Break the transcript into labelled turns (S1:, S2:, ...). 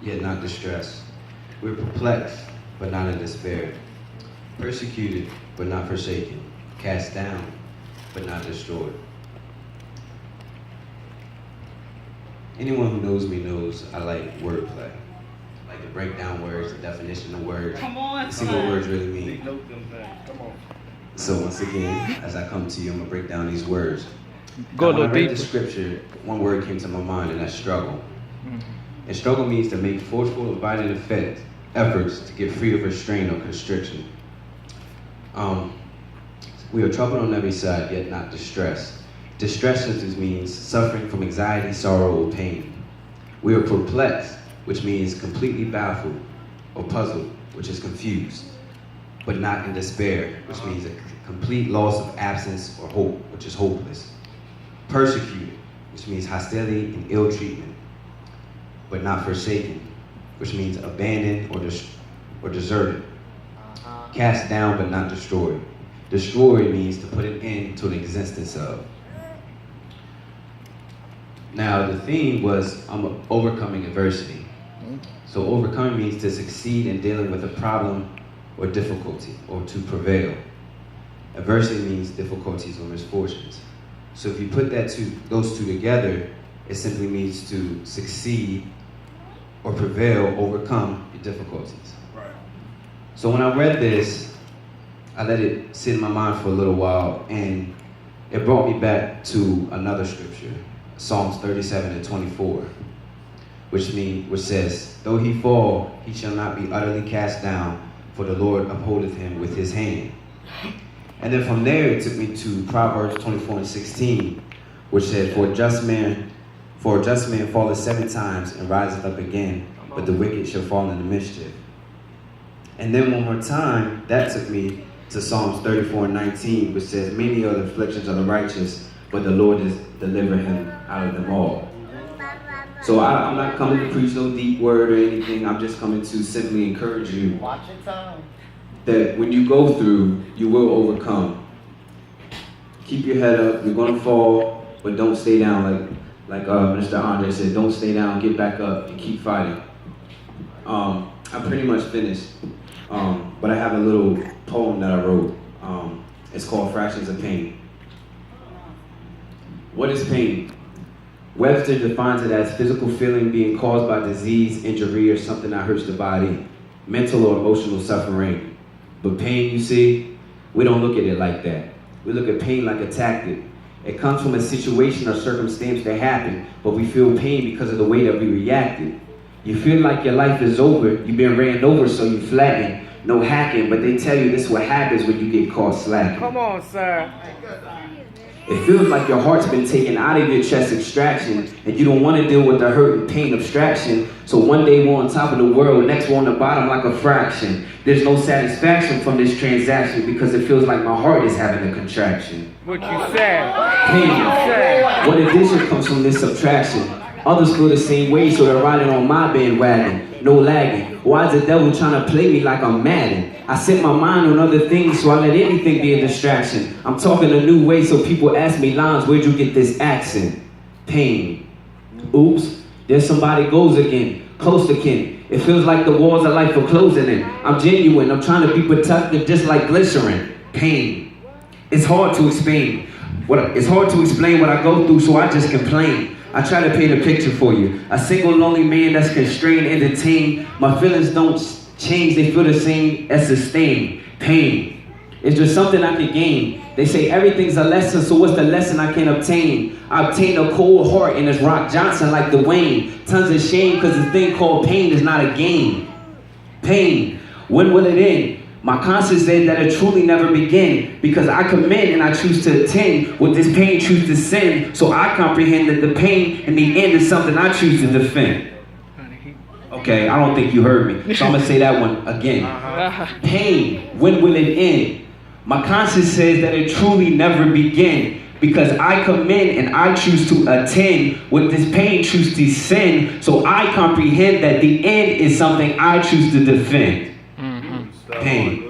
S1: yet not distressed. We're perplexed, but not in despair. Persecuted, but not forsaken. Cast down, but not destroyed. Anyone who knows me knows I like wordplay. I like to break down words, the definition of words,
S2: Come on,
S1: see what words really mean.
S2: Come on.
S1: So once again, as I come to you, I'm gonna break down these words.
S3: Go a
S1: When I
S3: little
S1: read the
S3: deeper.
S1: scripture, one word came to my mind, and that's struggle. And struggle means to make forceful or violent efforts to get free of restraint or constriction. We are troubled on every side, yet not distressed. Distress just means suffering from anxiety, sorrow, or pain. We are perplexed, which means completely baffled, or puzzled, which is confused, but not in despair, which means a complete loss of absence or hope, which is hopeless. Persecuted, which means hostility and ill treatment, but not forsaken, which means abandoned or deserted. Cast down, but not destroyed. Destroyed means to put an end to the existence of. Now, the theme was overcoming adversity. So overcoming means to succeed in dealing with a problem or difficulty, or to prevail. Adversity means difficulties or misfortunes. So if you put those two together, it simply means to succeed or prevail, overcome your difficulties.
S2: Right.
S1: So when I read this, I let it sit in my mind for a little while, and it brought me back to another scripture, Psalms 37:24, which says, "Though he fall, he shall not be utterly cast down, for the Lord upholdeth him with his hand." And then from there, it took me to Proverbs 24:16, which said, For a just man falleth 7 times and riseth up again, but the wicked shall fall into mischief. And then one more time, that took me to Psalms 34:19, which says, Many are the afflictions of the righteous, but the Lord has delivered him out of them all. So I'm not coming to preach no deep word or anything. I'm just coming to simply encourage you
S4: Watch your tongue.
S1: that when you go through, you will overcome. Keep your head up. You're going to fall, but don't stay down. Like Mr. Andre said, don't stay down. Get back up and keep fighting. I'm pretty much finished, but I have a little poem that I wrote. It's called Fractions of Pain. What is pain? Webster defines it as physical feeling being caused by disease, injury, or something that hurts the body, mental or emotional suffering. But pain, you see, we don't look at it like that. We look at pain like a tactic. It comes from a situation or circumstance that happened, but we feel pain because of the way that we reacted. You feel like your life is over, you've been ran over, so you flatten, no hacking, but they tell you this is what happens when you get caught slacking.
S3: Come on, sir.
S1: It feels like your heart's been taken out of your chest extraction, and you don't want to deal with the hurt and pain abstraction. So one day we're on top of the world, next we're on the bottom like a fraction. There's no satisfaction from this transaction because it feels like my heart is having a contraction.
S3: What you said.
S1: Pain. What addition comes from this subtraction? Others feel the same way, so they're riding on my bandwagon, no lagging. Why is the devil trying to play me like I'm Madden? I set my mind on other things, so I let anything be a distraction. I'm talking a new way, so people ask me lines, where'd you get this accent? Pain. Oops, there somebody goes again, close to kin. It feels like the walls of life are closing in. I'm genuine, I'm trying to be protective just like glycerin. Pain. It's hard to explain. It's hard to explain what I go through, so I just complain. I try to paint a picture for you. A single lonely man that's constrained, entertained. My feelings don't change, they feel the same as sustained. Pain. It's just something I can gain. They say everything's a lesson, so what's the lesson I can obtain? I obtain a cold heart and it's Rock Johnson like Dwayne. Tons of shame because this thing called pain is not a game. Pain. When will it end? My conscience said that it truly never begin, because I commit and I choose to attend what this pain choose to sin, so I comprehend that the pain in the end is something I choose to defend. Okay, I don't think you heard me, so I'm gonna say that one again. Pain, when will it end? My conscience says that it truly never begin, because I commit and I choose to attend what this pain choose to sin, so I comprehend that the end is something I choose to defend. Pain.